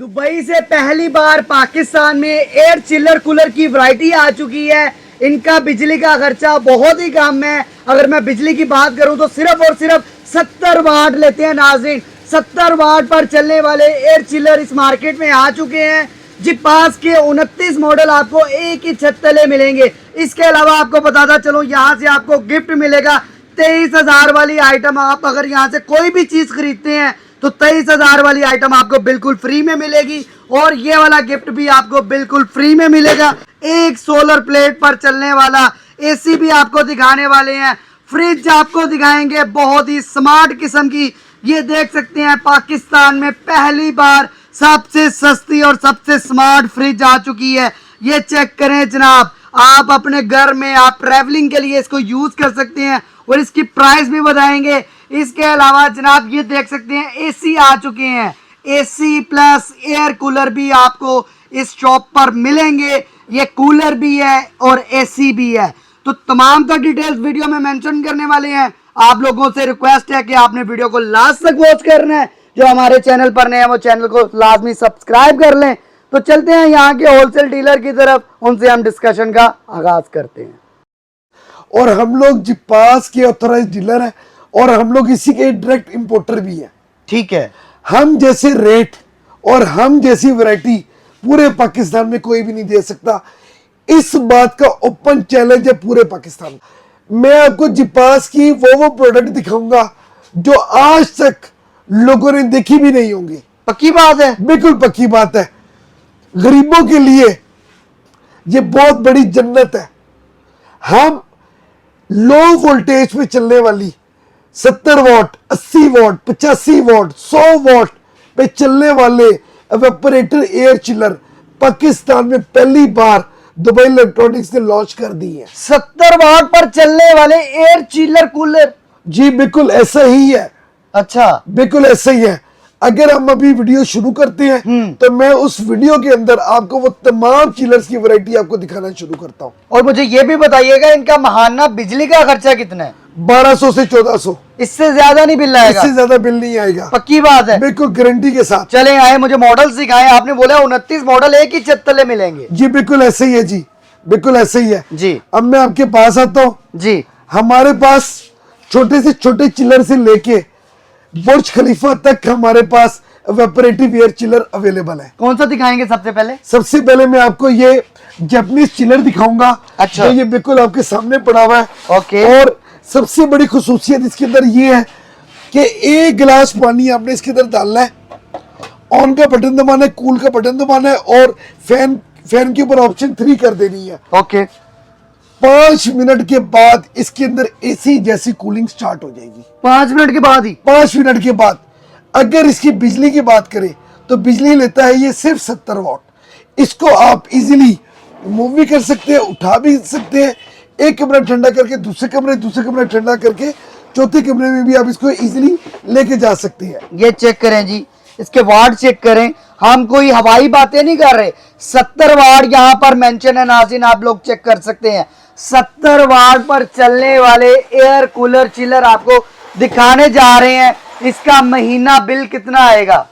Dubai से पहली बार पाकिस्तान में एयर चिल्लर कूलर की वैरायटी आ चुकी है। इनका बिजली का खर्चा बहुत ही कम है। अगर मैं बिजली की बात करूं तो सिर्फ और सिर्फ 70 वाट लेते हैं नाज़रीन। 70 वाट पर चलने वाले एयर चिल्लर इस मार्केट में आ चुके हैं। जिपास के 29 मॉडल आपको एक ही छत तले मिलेंगे। इसके अलावा आपको बताता चलो, यहाँ से आपको गिफ्ट मिलेगा 23,000 वाली आइटम। आप अगर यहाँ से कोई भी चीज खरीदते हैं तो 23,000 वाली आइटम आपको बिल्कुल फ्री में मिलेगी। और ये वाला गिफ्ट भी आपको बिल्कुल फ्री में मिलेगा। एक सोलर प्लेट पर चलने वाला एसी भी आपको दिखाने वाले हैं। फ्रिज आपको दिखाएंगे बहुत ही स्मार्ट किस्म की। ये देख सकते हैं पाकिस्तान में पहली बार सबसे सस्ती और सबसे स्मार्ट फ्रिज आ चुकी है। ये चेक करें जनाब, आप अपने घर में आप ट्रैवलिंग के लिए इसको यूज कर सकते हैं और इसकी प्राइस भी बताएंगे। इसके अलावा जनाब ये देख सकते हैं एसी आ चुके हैं। एसी प्लस एयर कूलर भी आपको इस शॉप पर मिलेंगे। ये कूलर भी है और एसी भी है। तो तमाम का डिटेल्स वीडियो में मेंशन करने वाले हैं। आप लोगों से रिक्वेस्ट है कि आपने वीडियो को लास्ट तक वॉच करना है। जो हमारे चैनल पर नए हैं वो चैनल को लाजमी सब्सक्राइब कर लें। तो चलते हैं यहाँ के होलसेल डीलर की तरफ, उनसे हम डिस्कशन का आगाज करते हैं। और हम लोग जिपास के ऑथराइज डीलर हैं और हम लोग इसी के डायरेक्ट इंपोर्टर भी हैं। ठीक है, हम जैसे रेट और हम जैसी वैरायटी पूरे पाकिस्तान में कोई भी नहीं दे सकता। इस बात का ओपन चैलेंज है पूरे पाकिस्तान। मैं आपको जिपास की वो प्रोडक्ट दिखाऊंगा जो आज तक लोगों ने देखी भी नहीं होंगी। पक्की बात है, बिल्कुल पक्की बात है। गरीबों के लिए ये बहुत बड़ी जन्नत है। हम लो वोल्टेज पे चलने वाली 70 वॉट, 80 वॉट, 85 वॉट, 100 वॉट पे चलने वाले एवेपोरेटर एयर चिलर पाकिस्तान में पहली बार दुबई इलेक्ट्रॉनिक्स ने लॉन्च कर दी है। 70 वाट पर चलने वाले एयर चिलर कूलर। जी बिल्कुल ऐसा ही है। अच्छा, बिल्कुल ऐसा ही है। अगर हम अभी वीडियो शुरू करते हैं तो मैं उस वीडियो के अंदर आपको वो तमाम चिलर्स की वैरायटी आपको दिखाना शुरू करता हूँ। और मुझे ये भी बताइएगा इनका महाना बिजली का खर्चा कितना है? 1200 से 1400। इससे ज्यादा नहीं बिल आएगा? इससे ज्यादा बिल नहीं आएगा। पक्की बात है, बिल्कुल गारंटी के साथ। चले आए, मुझे मॉडल सिखाएं। आपने बोला 29 मॉडल एक ही छत तले मिलेंगे। जी बिल्कुल ऐसे ही है जी, बिल्कुल ऐसे ही है जी। अब मैं आपके पास आता हूँ जी। हमारे पास छोटे से छोटे चिलर से लेके बुर्ज खलीफा तक हमारे पास एवेपोरेटिव एयर चिलर अवेलेबल है। कौन सा दिखाएंगे सबसे पहले? सबसे पहले मैं आपको ये जापानीज चिलर दिखाऊंगा। अच्छा। जो ये बिल्कुल आपके सामने पड़ा हुआ है। ओके। और सबसे बड़ी खुसूसियत इसके अंदर ये है कि एक गिलास पानी आपने इसके अंदर डालना है। ऑन का बटन दबाना है, कूल का बटन दबाना है और फैन के ऊपर ऑप्शन 3 कर देनी है। ओके। 5 मिनट के बाद इसके अंदर एसी जैसी कूलिंग स्टार्ट हो जाएगी। 5 मिनट के बाद ही? 5 मिनट के बाद। अगर इसकी बिजली की बात करें तो बिजली लेता है ये सिर्फ 70 वॉट। इसको आप इजीली मूव भी कर सकते हैं, उठा भी सकते हैं। एक कमरा ठंडा करके दूसरे कमरा ठंडा करके चौथे कमरे में भी आप इसको इजीली लेके जा सकते हैं। ये चेक करें जी, इसके वाट चेक करें। हम कोई हवाई बातें नहीं कर रहे। 70 वाट यहाँ पर मेंशन है नाज़रीन, आप लोग चेक कर सकते हैं। 70 वाट पर चलने वाले एयर कूलर चिलर आपको दिखाने जा रहे हैं। इसका महीना बिल कितना आएगा?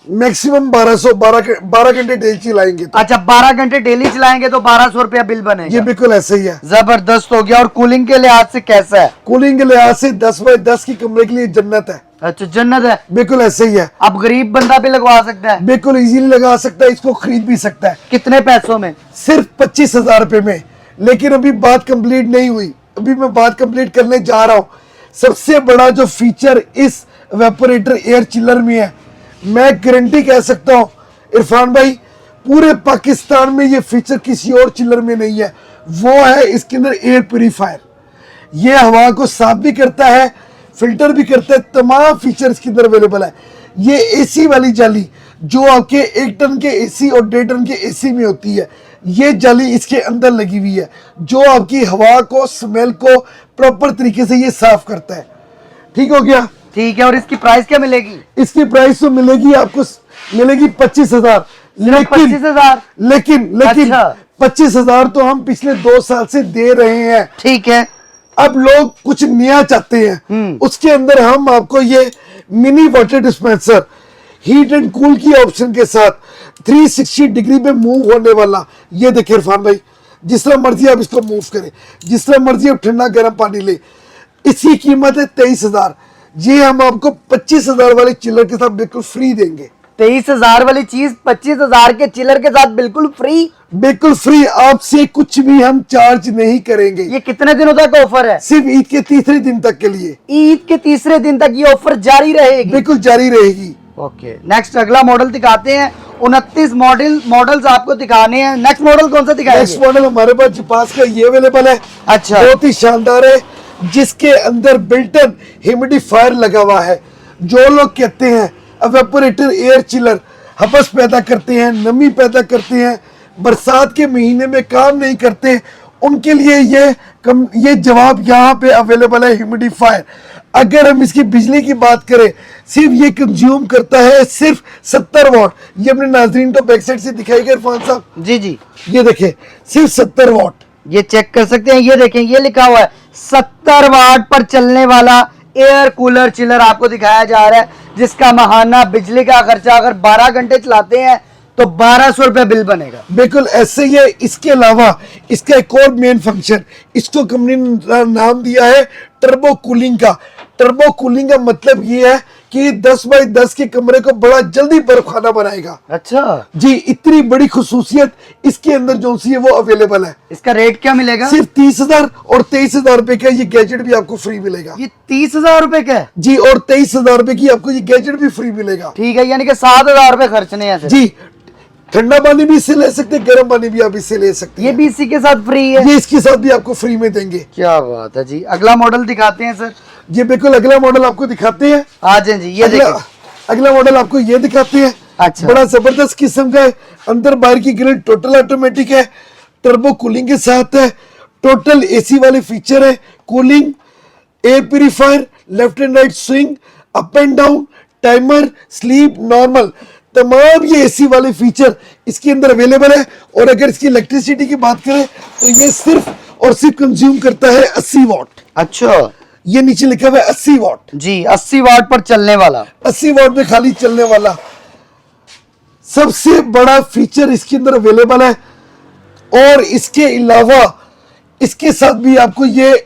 मैक्सिमम 12 घंटे डेली चलाएंगे तो। अच्छा, 12 घंटे डेली चलाएंगे तो 1200 रुपया बिल बनेगा। ये बिल्कुल ऐसे ही है। जबरदस्त हो गया। और कूलिंग के लिहाज से कैसा है? कूलिंग के लिहाज से 10 बाय 10 की कमरे के लिए जन्नत है। अच्छा, जन्नत है। बिल्कुल ऐसे ही है। अब गरीब बंदा भी लगवा सकता है? बिल्कुल इजीली लगा सकता है, इसको खरीद भी सकता है। कितने पैसों में? सिर्फ 25,000 रुपए में। लेकिन अभी बात कंप्लीट नहीं हुई, अभी मैं बात कंप्लीट करने जा रहा हूँ। सबसे बड़ा जो फीचर इस एवेपोरेटर एयर चिलर में है, मैं गारंटी कह सकता हूँ इरफान भाई, पूरे पाकिस्तान में ये फीचर किसी और चिलर में नहीं है। वो है इसके अंदर एयर प्यूरीफायर। ये हवा को साफ भी करता है, फिल्टर भी करता है। तमाम फीचर इसके अंदर अवेलेबल है। ये एसी वाली जाली जो आपके 1 टन के एसी और 1.5 टन के एसी में होती है, ये जाली इसके अंदर लगी हुई है जो आपकी हवा को, स्मेल को प्रॉपर तरीके से ये साफ करता है। ठीक हो गया? ठीक है। और इसकी प्राइस क्या मिलेगी? इसकी प्राइस तो मिलेगी आपको, मिलेगी 25,000। लेकिन 25,000? लेकिन अच्छा। 25,000 तो हम पिछले 2 साल से दे रहे हैं। ठीक है। अब लोग कुछ नया चाहते हैं, उसके अंदर हम आपको ये mini water dispenser, heat and cool की ऑप्शन के साथ 360 डिग्री पे मूव होने वाला। ये देखिए इरफान भाई, जिस तरह मर्जी आप इसको मूव करें, जिस तरह मर्जी आप ठंडा गर्म पानी ले। इसकी कीमत है 23,000। ये हम आपको 25,000 वाले चिल्लर के साथ बिल्कुल फ्री देंगे। 23,000 वाली चीज 25,000 के चिलर के साथ बिल्कुल फ्री। बिल्कुल फ्री, आपसे कुछ भी हम चार्ज नहीं करेंगे। ये कितने दिनों तक ऑफर है? सिर्फ ईद के तीसरे दिन तक के लिए। ईद के तीसरे दिन तक ये ऑफर जारी रहेगी? बिल्कुल जारी रहेगी। ओके, नेक्स्ट अगला मॉडल दिखाते हैं। 29 मॉडल्स आपको दिखाने हैं। नेक्स्ट मॉडल कौन सा दिखाएंगे? नेक्स्ट मॉडल हमारे पास पास का ये अवेलेबल है। अच्छा, बहुत ही शानदार है, जिसके अंदर बिल्टन ह्यूमिडिफायर लगा हुआ है। जो लोग कहते हैं एवेपोरेटर एयर चिलर हबस पैदा करते हैं, नमी पैदा करते हैं, बरसात के महीने में काम नहीं करते, उनके लिए ये जवाब यहाँ पे अवेलेबल है, ह्यूमिडिफायर। अगर हम इसकी बिजली की बात करें, सिर्फ ये कंज्यूम करता है सिर्फ 70 वाट। ये अपने नाजरीन को बैक साइड से दिखाएगा इरफान साहब। जी जी, ये देखिए सिर्फ 70 वाट। ये चेक कर सकते हैं। ये देखें, ये लिखा हुआ है 70 वाट पर चलने वाला एयर कूलर चिलर आपको दिखाया जा रहा है, जिसका माहाना बिजली का खर्चा अगर 12 घंटे चलाते हैं तो 1200 रुपए बिल बनेगा। बिल्कुल ऐसे ही है। इसके अलावा इसका एक और मेन फंक्शन, इसको कंपनी ने नाम दिया है टर्बो कूलिंग का। टर्बो कूलिंग का मतलब ये है कि 10 बाई 10 के कमरे को बड़ा जल्दी बर्फ खाना बनाएगा। अच्छा जी, इतनी बड़ी खुसूसियत इसके अंदर जो सी है वो अवेलेबल है। इसका रेट क्या मिलेगा? सिर्फ 30,000 और 23,000 रुपए का ये गैजेट भी आपको फ्री मिलेगा। ये 30,000 रुपए का है जी, और 23,000 रुपए की आपको ये गैजेट भी फ्री मिलेगा। ठीक है, यानी कि 7,000 रुपए खर्चने हैं सिर्फ। जी, ठंडा पानी भी इससे ले सकते हैं, गर्म पानी भी आप इससे ले सकते हैं। ये भी इसी के साथ फ्री है? ये इसके साथ भी आपको फ्री में देंगे। क्या बात है जी। अगला मॉडल दिखाते हैं सर। ये बिल्कुल अगला मॉडल आपको दिखाते हैं। आ जाए जी, ये देखिए। अगला मॉडल आपको ये दिखाते हैं। अच्छा, बड़ा जबरदस्त किस्म का है। अंदर बाहर की ग्रिल टोटल ऑटोमेटिक है, टर्बो कूलिंग के साथ है, टोटल एसी वाले फीचर है, cooling, air purifier, left and right swing, up and down, timer, sleep, normal, तमाम ये एसी वाले फीचर इसके अंदर अवेलेबल है। और अगर इसकी इलेक्ट्रिसिटी की बात करें तो ये सिर्फ और सिर्फ कंज्यूम करता है 80 वाट। अच्छा, ये नीचे लिखा हुआ है 80 वाट। जी, 80 वाट पर चलने वाला। 80 वाट में खाली चलने वाला सबसे बड़ा फीचर इसके अंदर अवेलेबल है। और इसके अलावा इसके साथ भी आपको ये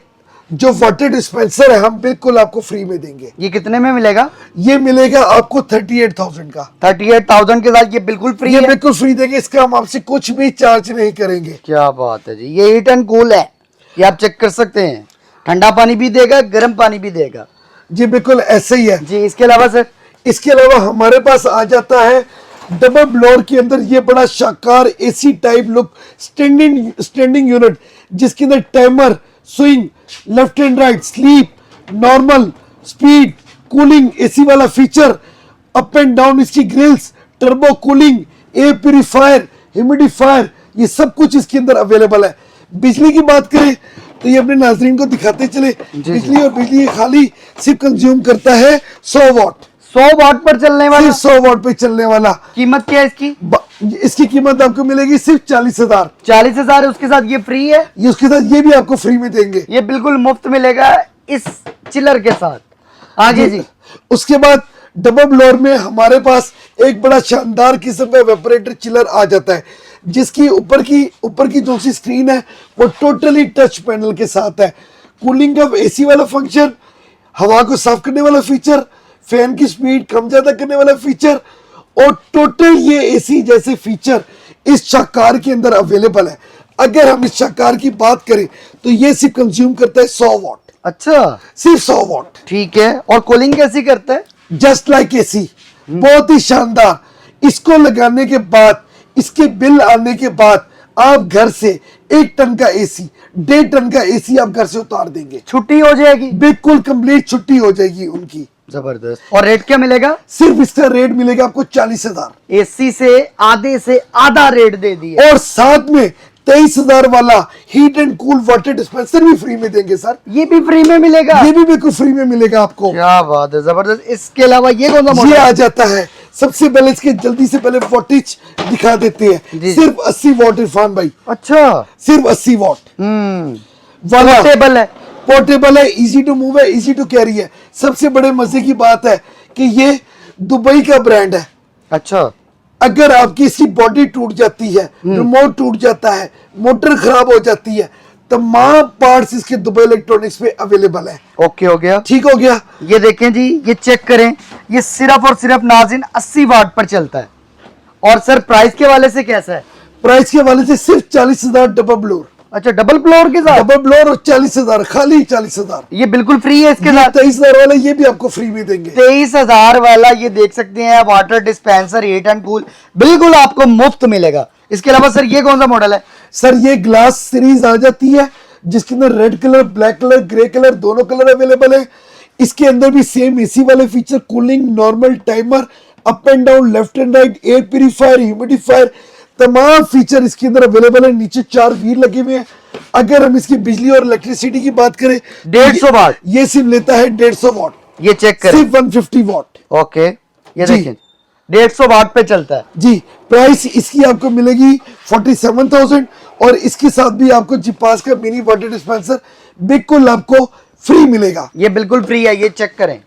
जो वाटर डिस्पेंसर है हम बिल्कुल आपको फ्री में देंगे। ये कितने में मिलेगा? ये मिलेगा आपको 38,000 का। 38,000 के साथ ये बिल्कुल फ्री ये है? बिल्कुल फ्री देंगे, इसका हम आपसे कुछ भी चार्ज नहीं करेंगे। क्या बात है जी। ये हीट एंड कूल है, ये आप चेक कर सकते हैं। ठंडा पानी भी देगा, गर्म पानी भी देगा। जी बिल्कुल ऐसे ही है जी। इसके अलावा सर? इसके अलावा हमारे पास आ जाता है डबल ब्लोअर के अंदर ये बड़ा शानदार AC type look standing unit, जिसके अंदर timer, swing, left and right, sleep, normal, speed, cooling, AC वाला फीचर, अप एंड डाउन इसकी grills, turbo cooling, air purifier, humidifier, ये सब कुछ इसके अंदर अवेलेबल है। बिजली की बात करें तो ये अपने नाजरीन को दिखाते चले। बिजली और बिजली खाली सिर्फ कंज्यूम करता है 100 वाट। 100 वाट पर चलने वाला? 100 वाट पे चलने वाला। कीमत क्या है इसकी? इसकी कीमत आपको मिलेगी सिर्फ 40,000। 40,000 है, उसके साथ ये फ्री है? ये उसके साथ ये भी आपको फ्री में देंगे। ये बिल्कुल मुफ्त मिलेगा इस चिलर के साथ। आगे जी। उसके बाद डबल ब्लोअर में हमारे पास एक बड़ा शानदार किस्म का वेपोरेटर चिलर आ जाता है, जिसकी ऊपर की जो सी स्क्रीन है वो टोटली टच पैनल के साथ है। कूलिंग का एसी वाला फंक्शन, हवा को साफ करने वाला फीचर, फैन की स्पीड कम ज्यादा करने वाला फीचर, और टोटल ये एसी जैसे फीचर इस शाकार के अंदर अवेलेबल है। अगर हम इस शाकार की बात करें तो ये सिर्फ कंज्यूम करता है 100 वाट। अच्छा, सिर्फ 100 वाट। ठीक है। और कूलिंग कैसी करता है? जस्ट लाइक एसी, बहुत ही शानदार। इसको लगाने के बाद, इसके बिल आने के बाद आप घर से 1 टन का एसी, 1.5 टन का एसी आप घर से उतार देंगे। छुट्टी हो जाएगी? बिल्कुल कंप्लीट छुट्टी हो जाएगी उनकी। जबरदस्त। और रेट क्या मिलेगा? सिर्फ इसका रेट मिलेगा आपको 40,000। एसी से आधा रेट दे दिया। और साथ में 23,000 वाला heat and cool water dispenser भी फ्री में देंगे सर। ये भी फ्री में मिलेगा? ये भी बिल्कुल फ्री में मिलेगा आपको। क्या बात है, जबरदस्त। इसके अलावा ये कौन सा ये मॉडल आ जाता है। सबसे पहले इसके जल्दी से पहले वोल्टेज दिखा देते हैं। जी। सिर्फ 80 वाट इरफान भाई। अच्छा, सिर्फ 80 वाट वाला पोर्टेबल है? पोर्टेबल है, इजी टू मूव है, इजी टू कैरी है। सबसे बड़े मजे की बात है कि ये दुबई का ब्रांड है। अच्छा, अगर आपकी इसकी बॉडी टूट जाती है, रिमोट टूट जाता है, मोटर खराब हो जाती है, तमाम पार्ट्स इसके दुबई इलेक्ट्रॉनिक्स पे अवेलेबल है। ओके हो गया। ठीक हो गया। ये देखें जी, ये चेक करें, ये सिर्फ और सिर्फ नाज़रीन 80 वाट पर चलता है। और सर प्राइस के वाले से कैसा है? प्राइस के वाले से सिर्फ 40,000 डबल ब्लोर। अच्छा, डबल फ्लोर के साथ डबल ब्लोर और 40,000, खाली 40,000। ये बिल्कुल फ्री है इसके साथ। 23,000 वाला ये भी आपको फ्री में देंगे। 23,000 वाला ये देख सकते हैं, water dispenser, heat and cool बिल्कुल आपको मुफ्त मिलेगा। इसके अलावा सर ये कौन सा मॉडल है? सर ये ग्लास सीरीज आ जाती है जिसके अंदर red colour, black colour, grey colour दोनों कलर अवेलेबल है। इसके अंदर भी सेम एसी वाले feature, cooling, normal, timer, up and down, left and right, air purifier, humidifier, तमाम फीचर इसके अंदर अवेलेबल है। नीचे 4 व्हील लगे हुए हैं। अगर हम इसकी बिजली और इलेक्ट्रिसिटी की बात करें, 150 वाट ये सिर्फ लेता है 150 वाट। ये चेक करें, सिर्फ 150 वाट। ओके, ये जी। देखें 150 वाट पे चलता है। जी, प्राइस इसकी आपको मिलेगी 47,000 और इसके साथ भी आपको जिपास का मिनी वाटर डिस्पेंसर बिल्कुल आपको फ्री मिलेगा। ये बिल्कुल फ्री है, ये चेक करें।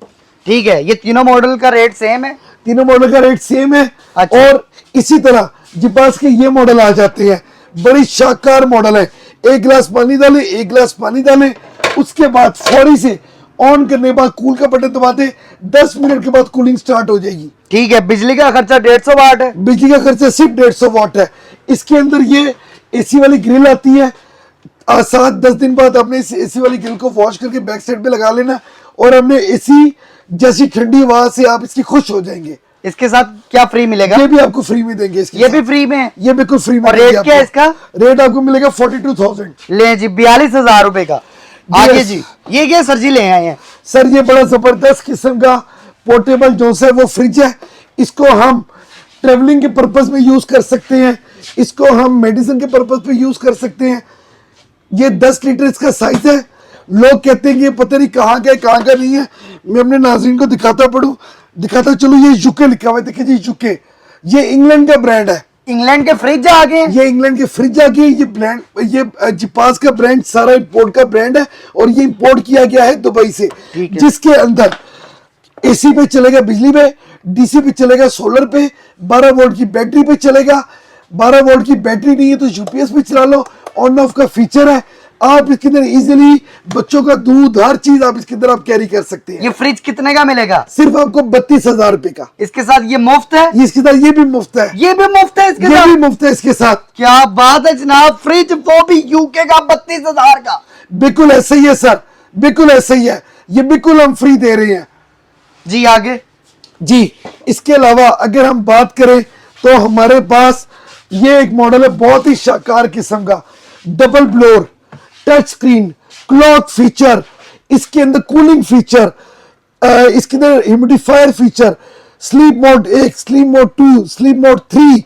ठीक है, ये तीनों मॉडल का रेट सेम है। तीनों मॉडल का रेट सेम है। अच्छा। और इसी तरह जिपास के ये मॉडल आ जाते हैं, बड़ी शानदार मॉडल है। एक गिलास पानी डालें, एक गिलास पानी डालें, उसके बाद फौरी से ऑन करने के बाद कूल का बटन दबाते 10 मिनट के बाद कूलिंग स्टार्ट हो जाएगी। ठीक है, बिजली का खर्चा 150 वाट है। बिजली का खर्चा सिर्फ 150 वाट है। इसके अंदर ये एसी वाली ग्रिल आती है। 7-10 दिन बाद आपने इस एसी वाली ग्रिल को वॉश करके बैक साइड पे लगा लेना और हमने एसी जैसी ठंडी हवा से आप इसकी खुश हो जाएंगे। इसके साथ क्या फ्री मिलेगा? ये भी आपको फ्री में देंगे। इसके ये साथ। भी फ्री में है। ये बिल्कुल फ्री में और देंगे रेट क्या है आपको। इसका? रेट आपको मिलेगा 42,000। ले जी, 42,000 रुपए का। आगे जी, ये क्या सर जी ले आए हैं? सर ये बड़ा जबरदस्त किस्म का पोर्टेबल जो है वो फ्रिज है। इसको हम ट्रेवलिंग के पर्पज में यूज कर सकते हैं, इसको हम मेडिसिन के पर्पज पे यूज कर सकते हैं। ये 10 लीटर इसका साइज है। लोग कहते हैं कि ये पता नहीं कहाँ का है, कहाँ का नहीं है। मैं अपने नाज़रीन को दिखाता चलो। ये यूके लिखा हुआ है, देखिए जी यूके। ये इंग्लैंड का ब्रांड है। इंग्लैंड के फ्रिज आ गए। ये इंग्लैंड के फ्रिज आ गए। ये ब्रांड, ये जिपास का ब्रांड सारा इंपोर्ट का ब्रांड है और ये इंपोर्ट किया गया है दुबई से। ठीक है। जिसके अंदर एसी पे चलेगा, बिजली पे, डीसी पे चलेगा, सोलर पे, 12 वोल्ट की बैटरी पे चलेगा। 12 वोल्ट की बैटरी नहीं है तो यूपीएस पे चला लो। ऑन ऑफ का फीचर है। आप इसके अंदर इजीली बच्चों का दूध, हर चीज आप इसके अंदर आप कैरी कर सकते हैं। ये फ्रिज कितने का मिलेगा? सिर्फ आपको 32,000 रुपए का। इसके साथ ये मुफ्त है। ये इसके साथ ये भी मुफ्त है। ये भी मुफ्त है इसके ये साथ। भी मुफ्त है इसके साथ। क्या बात है जनाब, फ्रिज वो भी यूके का 32,000 का। बिल्कुल ऐसा ही है सर, बिल्कुल ऐसा ही है। ये बिल्कुल हम फ्री दे रहे हैं जी। आगे जी। इसके अलावा अगर हम बात करें तो हमारे पास ये एक मॉडल है बहुत ही शानदार किस्म का, double blower, touch screen, clock feature, इसके अंदर कूलिंग फीचर, इसके अंदर humidifier feature, sleep mode 1, sleep mode 2, sleep mode 3,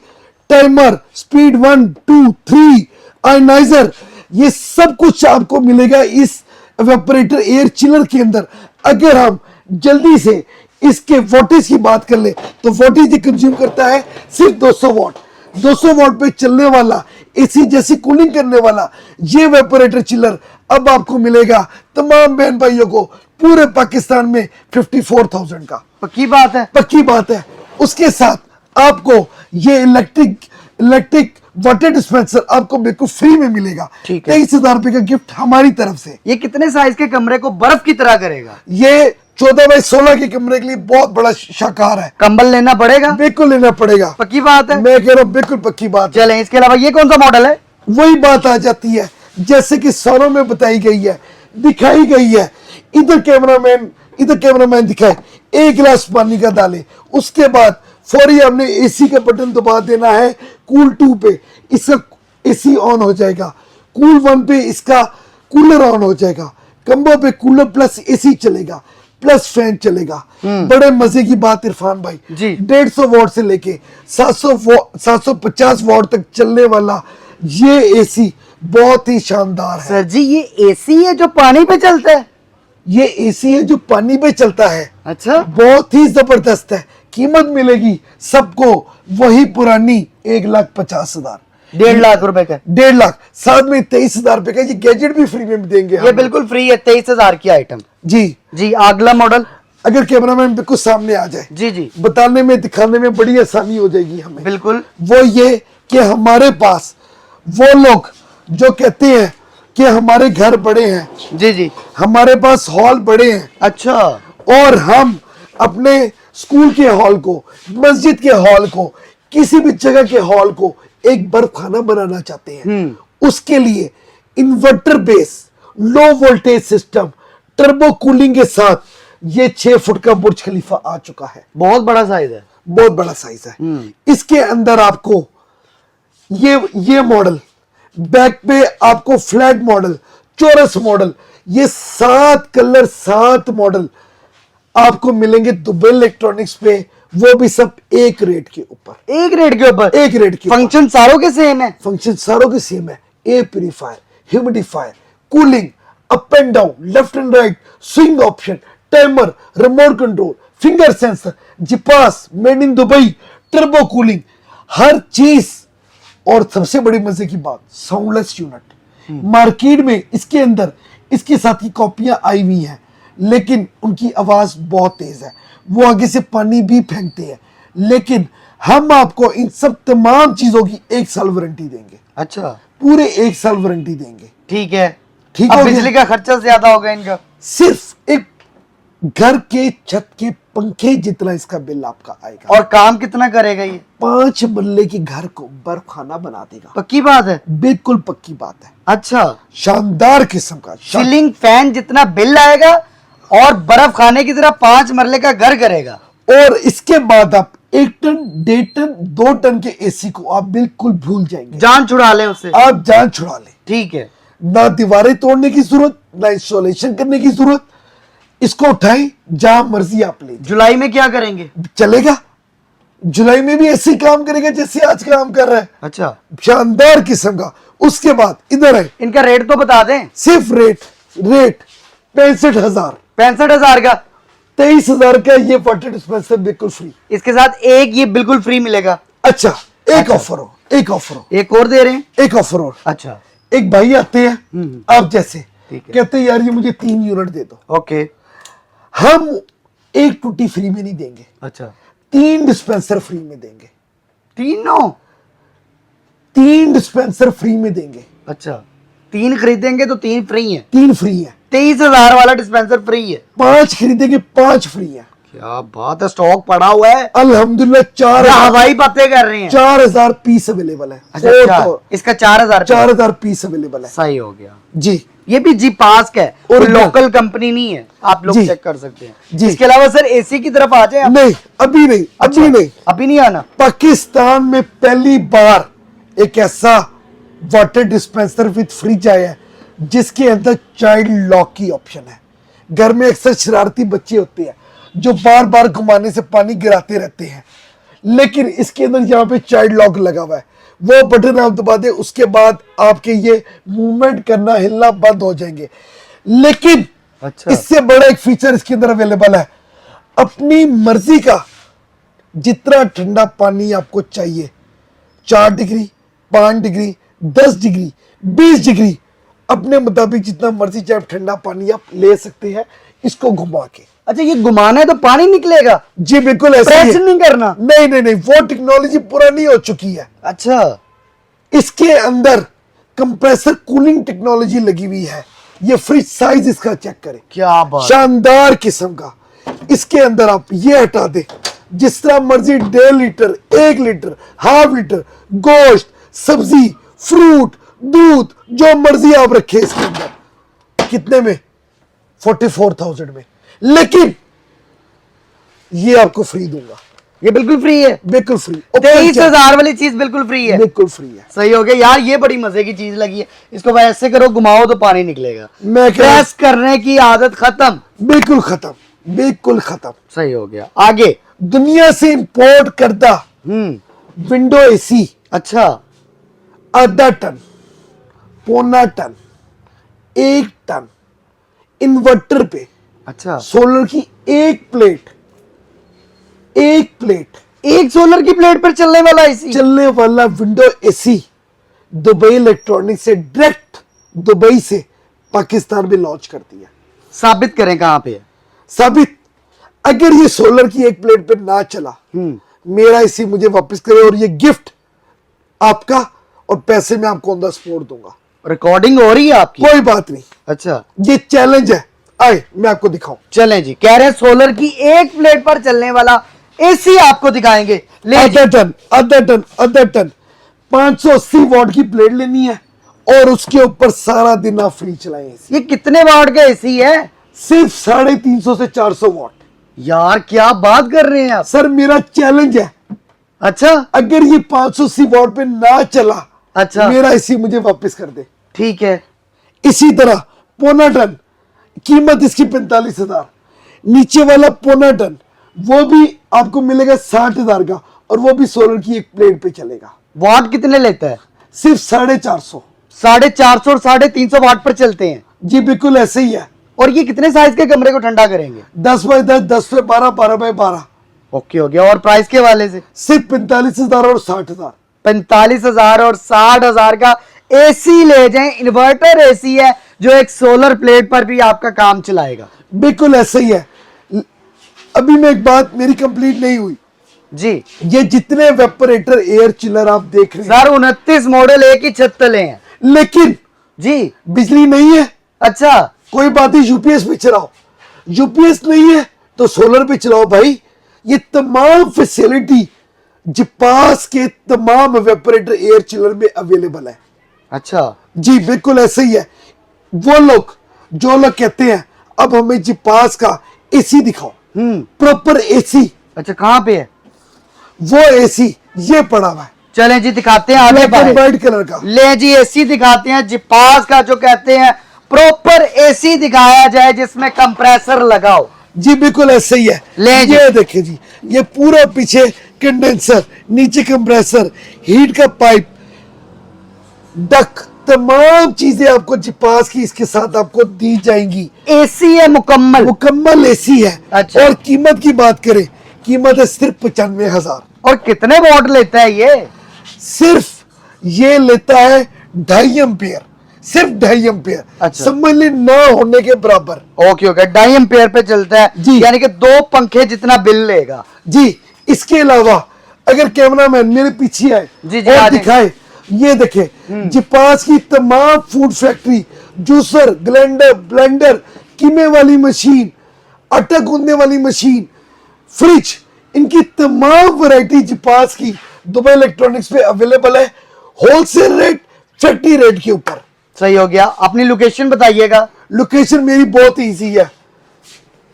timer, speed 1, 2, 3, ioniser, ये सब कुछ आपको मिलेगा इस इवेपोरेटर एयर चिलर के अंदर। अगर हम जल्दी से इसके वोटेज की बात कर ले तो वोटेज ये कंज्यूम करता है सिर्फ 200 वाट। 200 वाट पे चलने वाला, एसी जैसी कूलिंग करने वाला ये वेपोरेटर चिलर अब आपको मिलेगा तमाम बहन भाइयों को पूरे पाकिस्तान में 54,000 का। पक्की बात है। पक्की बात है। उसके साथ आपको ये इलेक्ट्रिक वाटर डिस्पेंसर आपको बिल्कुल फ्री में मिलेगा। ठीक है। 23,000 रुपए का गिफ्ट हमारी तरफ से। ये कितने साइज के कमरे को बर्फ की तरह करेगा? ये 14 बाई 16 के कमरे के लिए बहुत बड़ा शाकार है। कंबल लेना पड़ेगा? बिल्कुल लेना पड़ेगा। पक्की बात है। मैं कह रहा हूँ बिल्कुल पक्की बात है। चलें, इसके अलावा ये कौन सा मॉडल है? वही बात आ जाती है जैसे कि सौरों में बताई गई है, दिखाई गई है। इधर कैमरामैन दिखाए, एक गिलास पानी का डाले, उसके बाद फौरी हमने एसी का बटन दबा देना है कूल 2 पे, इसका एसी ऑन हो जाएगा। कूल 1 पे इसका कूलर ऑन हो जाएगा। कंबो पे कूलर प्लस एसी चलेगा, प्लस फैन चलेगा। बड़े मजे की बात इरफान भाई जी। 150 वाट से लेके 750 वाट तक चलने वाला ये एसी बहुत ही शानदार है। सर जी, ये एसी है जो पानी पे चलता है? ये एसी है जो पानी पे चलता है। अच्छा। बहुत ही जबरदस्त है। कीमत मिलेगी सबको वही पुरानी 1,50,000। 1.5 लाख रुपए का। 1.5 लाख, साथ में 23,000 रुपए का ये गैजेट भी फ्री में देंगे ये हम। बिल्कुल फ्री है, 23,000 की आइटम। जी जी। अगला मॉडल? अगर कैमरामैन बिल्कुल सामने आ जाए, जी जी बताने में दिखाने में बड़ी आसानी हो जाएगी हमें। बिल्कुल। वो ये कि हमारे पास वो लोग जो कहते हैं कि हमारे घर बड़े हैं, जी जी। हमारे पास हॉल बड़े हैं, अच्छा और हम अपने स्कूल के हॉल को, मस्जिद के हॉल को, किसी भी जगह के हॉल को एक बर्फ खाना बनाना चाहते हैं, उसके लिए inverter base low voltage system turbo cooling के साथ ये 6 फुट का बुर्ज खलीफा आ चुका है। बहुत बड़ा साइज है। बहुत बड़ा साइज है। इसके अंदर आपको ये मॉडल, बैक पे आपको फ्लैट मॉडल, चौरस मॉडल, ये 7 कलर 7 मॉडल आपको मिलेंगे दुबई इलेक्ट्रॉनिक्स पे, वो भी सब एक रेट के ऊपर। एक रेट के ऊपर? एक रेट के फंक्शन सारों के सेम है? फंक्शन सारों के सेम है। Air purifier, humidifier, cooling, up and down, left and right, swing option, timer, remote control, finger sensor, Geepas, made in Dubai, turbo cooling, हर चीज। और सबसे बड़ी मजे की बात, साउंडलेस यूनिट। मार्केट में इसके अंदर इसके साथ की कॉपियां आई हुई हैं, लेकिन उनकी आवाज बहुत तेज है, वो आगे से पानी भी फेंकते हैं, लेकिन हम आपको इन सब तमाम चीजों की 1 साल वारंटी देंगे। अच्छा, पूरे 1 साल वारंटी देंगे। ठीक है। ठीक अब हो गया? बिजली का खर्चा ज्यादा होगा इनका? सिर्फ एक घर के छत के पंखे जितना इसका बिल आपका आएगा। और काम कितना करेगा ये? 5 मरले के घर को बर्फ खाना बना देगा। पक्की बात है? बिल्कुल पक्की बात है। अच्छा, शानदार किस्म का सीलिंग फैन जितना बिल आएगा और बर्फ खाने की तरह 5 मरले का घर करेगा। और इसके बाद आप 1 टन, 1.5 टन, 2 टन के एसी को आप बिल्कुल भूल जाएंगे। जान छुड़ा ले उससे। आप जान छुड़ा ले। ठीक है। ना दीवारें तोड़ने की जरूरत, ना इंस्टॉलेशन करने की जरूरत। इसको उठाएं, जहां मर्जी आप ले जाएं। जुलाई में क्या करेंगे? चलेगा, जुलाई में भी ऐसे ही काम करेगा जैसे आज काम कर रहा है। अच्छा, शानदार किस्म का। उसके बाद इधर है, इनका रेट तो बता दें। सिर्फ रेट 65,000, 65,000 का। 23,000 का ये वाटर डिस्पेंसर बिल्कुल फ्री। इसके साथ एक ये बिल्कुल फ्री मिलेगा। अच्छा, एक ऑफर हो, एक ऑफर हो, एक और दे रहे हैं? एक ऑफर हो। अच्छा, एक भाई आते हैं आप जैसे, ठीक है। कहते हैं यार ये मुझे 3 यूनिट दे दो, ओके। हम एक टूटी फ्री में नहीं देंगे, अच्छा, 3 डिस्पेंसर फ्री में देंगे। तीनों? 3 डिस्पेंसर फ्री में देंगे। अच्छा, 3 खरीदेंगे तो 3 फ्री है? 3 फ्री है। 23,000 वाला डिस्पेंसर फ्री है? 5 खरीदेंगे 5 फ्री है। क्या बात है, स्टॉक पड़ा हुआ है। अल्हम्दुलिल्लाह। क्या हवाई बातें कर रहे हैं। 4,000 पीस अवेलेबल है। अच्छा, इसका 4,000? 4,000 पीस अवेलेबल है। सही हो गया जी। ये भी जी पास का है और और लोकल कंपनी नहीं है, आप लोग जी। चेक कर सकते हैं। जी। इसके अलावा सर एसी की तरफ आ जाए आप। नहीं, अभी नहीं, अच्छा, अभी नहीं। अभी नहीं आना। पाकिस्तान में पहली बार एक ऐसा वाटर डिस्पेंसर विद फ्रिज आया है जिसके अंदर चाइल्ड लॉक की ऑप्शन है। घर में अक्सर शरारती बच्चे होते हैं जो बार बार घुमाने से पानी गिराते रहते हैं, लेकिन इसके अंदर यहाँ पे चाइल्ड लॉक लगा हुआ है। वो बटन आप दबा दें, उसके बाद आपके ये मूवमेंट करना, हिलना बंद हो जाएंगे। लेकिन अच्छा, इससे बड़ा एक फीचर इसके अंदर अवेलेबल है। अपनी मर्जी का जितना ठंडा पानी आपको चाहिए, 4 डिग्री, 5 डिग्री, 10 डिग्री, 20 डिग्री, अपने मुताबिक जितना मर्जी चाहे ठंडा पानी आप ले सकते हैं इसको घुमा के। अच्छा, ये घुमाना है तो पानी निकलेगा? जी बिल्कुल ऐसा ही प्रेस है। नहीं करना? नहीं नहीं नहीं, वो टेक्नोलॉजी पुरानी हो चुकी है। अच्छा, इसके अंदर कंप्रेसर कूलिंग टेक्नोलॉजी लगी हुई है। ये फ्रिज साइज इसका चेक करें, क्या बात। शानदार किस्म का। इसके अंदर आप ये हटा दे, जिस तरह मर्जी 1.5 लीटर, 1 लीटर, हाफ लीटर गोश्त, सब्जी, फ्रूट, दूध, जो मर्जी आप रखे इसके अंदर। कितने में? 44,000 में। लेकिन ये आपको फ्री दूंगा। ये बिल्कुल फ्री है? बिल्कुल फ्री। 23,000 वाली चीज बिल्कुल फ्री है? बिल्कुल फ्री है। सही हो गया यार, ये बड़ी मजे की चीज लगी है। इसको भाई ऐसे करो, घुमाओ तो पानी निकलेगा। मैं कह रहा प्रेस करने की आदत खत्म। बिल्कुल खत्म, बिल्कुल खत्म। सही हो गया। आगे? दुनिया से इंपोर्ट करता विंडो एसी अच्छा, आधा टन, पौना टन, 1 टन इन्वर्टर पे, अच्छा, सोलर की एक प्लेट, एक सोलर की प्लेट पर चलने वाला एसी? चलने वाला विंडो एसी दुबई इलेक्ट्रॉनिक से डायरेक्ट दुबई से पाकिस्तान में लॉन्च कर दिया। साबित करें कहां पे है? साबित अगर ये सोलर की एक प्लेट पे ना चला, मेरा एसी मुझे वापस करे, और ये गिफ्ट आपका, और पैसे मैं आपको ऑन द स्पॉट दूंगा। रिकॉर्डिंग हो रही है आपकी? कोई बात नहीं, अच्छा, ये चैलेंज है, आए मैं आपको दिखाऊं। चलें जी। कह रहे हैं सोलर की एक प्लेट पर चलने वाला एसी आपको दिखाएंगे। ले जी। आधा टन 580 वॉट की प्लेट लेनी है, और उसके ऊपर सारा दिन आप फ्री चलाएं एसी। ये कितने वाट का एसी है? सिर्फ 350 से 400 वॉट। यार क्या बात कर रहे हैं आप। सर मेरा चैलेंज है, अच्छा अगर ये 580 वॉट पे ना चला, अच्छा, मेरा एसी मुझे वापस कर दे। ठीक है। इसी तरह पौना टन, कीमत इसकी 45,000। नीचे वाला पौना टन वो भी आपको मिलेगा 60,000 का, और वो भी सोलर की एक प्लेट पे चलेगा। वाट कितने लेता है? सिर्फ 450। 450 और 350 वाट पर चलते हैं। जी बिल्कुल ऐसे ही है। और ये कितने साइज के कमरे को ठंडा करेंगे? 10 बाय 10, 10 बाय 12, 12 बाय 12। ओके हो गया। और प्राइस के वाले से? सिर्फ 45,000 और 60,000। 45,000 और 60,000 का एसी ले जाएं। इन्वर्टर एसी है जो एक सोलर प्लेट पर भी आपका काम चलाएगा। बिल्कुल ऐसे ही है। अभी मैं एक बात, मेरी कंप्लीट नहीं हुई जी। ये जितने वेपोरेटर एयर चिलर आप देख रहे हैं सर 29 मॉडल एक ही छत तले हैं। लेकिन जी। बिजली नहीं है, अच्छा, कोई बात नहीं, यूपीएस पे चलाओ। यूपीएस नहीं है तो सोलर पे चलाओ भाई। ये तमाम फैसिलिटी जिपास के तमाम वेपोरेटर एयर चिलर में अवेलेबल है। अच्छा जी बिल्कुल ऐसे ही है। वो लोग जो लोग कहते हैं अब हमें जिपास का एसी दिखाओ, प्रॉपर एसी, अच्छा, कहाँ पे है वो एसी ये पड़ा हुआ है, चलें जी दिखाते हैं आगे ब्लैक एंड बढ़े। व्हाइट कलर का। ले जी एसी दिखाते हैं। जिपास का जो कहते हैं प्रॉपर एसी दिखाया जाए जिसमें कंप्रेसर लगाओ। जी बिल्कुल ऐसे ही है। ले जी। ये देखिए जी, ये पूरा पीछे कंडेंसर, नीचे कंप्रेसर, हीट का पाइप, डक, तमाम चीजें आपको जिपास की इसके साथ आपको दी जाएंगी। एसी है मुकम्मल। मुकम्मल एसी है। अच्छा। और कीमत की बात करें, कीमत है सिर्फ 95,000। और कितने वॉट लेता है ये? सिर्फ ये लेता है 2.5 एम्पियर, सिर्फ 2.5 एम्पियर। अच्छा। समझ ले ना होने के बराबर। ओके ओके, 2.5 एम्पियर पे चलता है जी। यानी कि 2 पंखे जितना बिल लेगा। जी इसके अलावा अगर कैमरामैन मेरे पीछे आए जी, जी, और आ जाएं। दिखाए, ये देखे जिपास की तमाम फूड फैक्ट्री, जूसर, ब्लेंडर, कीमे वाली मशीन, आटा गूंदने वाली मशीन, फ्रिज, इनकी तमाम वैरायटी जिपास की दुबई इलेक्ट्रॉनिक्स पे अवेलेबल है, होलसेल रेट, फैक्ट्री रेट के ऊपर। सही हो गया। अपनी लोकेशन बताइएगा। लोकेशन मेरी बहुत इजी है।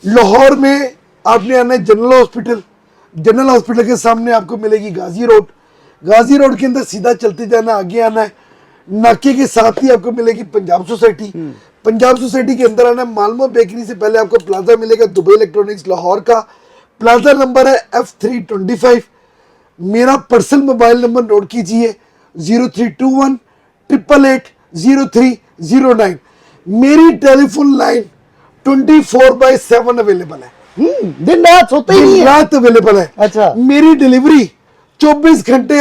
लाहौर में आपने आना है जनरल हॉस्पिटल, जनरल हॉस्पिटल के सामने आपको मिलेगी गाजी रोड, गाजी रोड के अंदर सीधा चलते जाना, आगे आना है, नाके के साथ ही आपको मिलेगी पंजाब सोसाइटी, पंजाब सोसाइटी के अंदर आना है, मालमो बेकरी से पहले आपको प्लाजा मिलेगा दुबई इलेक्ट्रॉनिक्स लाहौर का। प्लाजा नंबर है F325। मेरा पर्सनल मोबाइल नंबर नोट कीजिए 0321 888 0309। मेरी टेलीफोन लाइन 24/7 अवेलेबल है, दिन रात सोते ही नहीं दिन है। रात अवेलेबल है। अच्छा। मेरी डिलीवरी 24 घंटे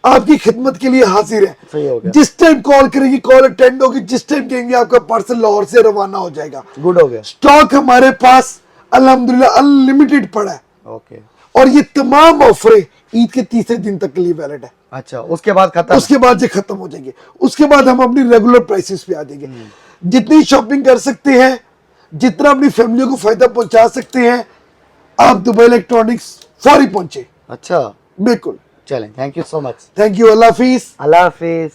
आपकी खिदमत के लिए हाजिर है। सही हो गया। जिस टाइम कॉल करेगी कॉल अटेंड होगी, जिस टाइम कहेंगे आपका पार्सल लाहौर से रवाना हो जाएगा। गुड हो गया। स्टॉक हमारे पास अल्हम्दुलिल्लाह अनलिमिटेड पड़ा है, ओके। और ये तमाम ऑफरें ईद के तीसरे दिन तक के लिए वैलिड है। अच्छा, उसके बाद खत्म। उसके बाद ये खत्म हो जाएंगे, उसके बाद हम अपनी रेगुलर प्राइसेस पे आ जाएंगे। जितनी शॉपिंग कर सकते हैं, जितना अपनी फैमिली को फायदा पहुंचा सकते हैं, आप दुबई इलेक्ट्रॉनिक्स फौरी पहुंचे। अच्छा, बिल्कुल। चलें, thank you so much. Thank you, Allah Hafiz. Allah Hafiz.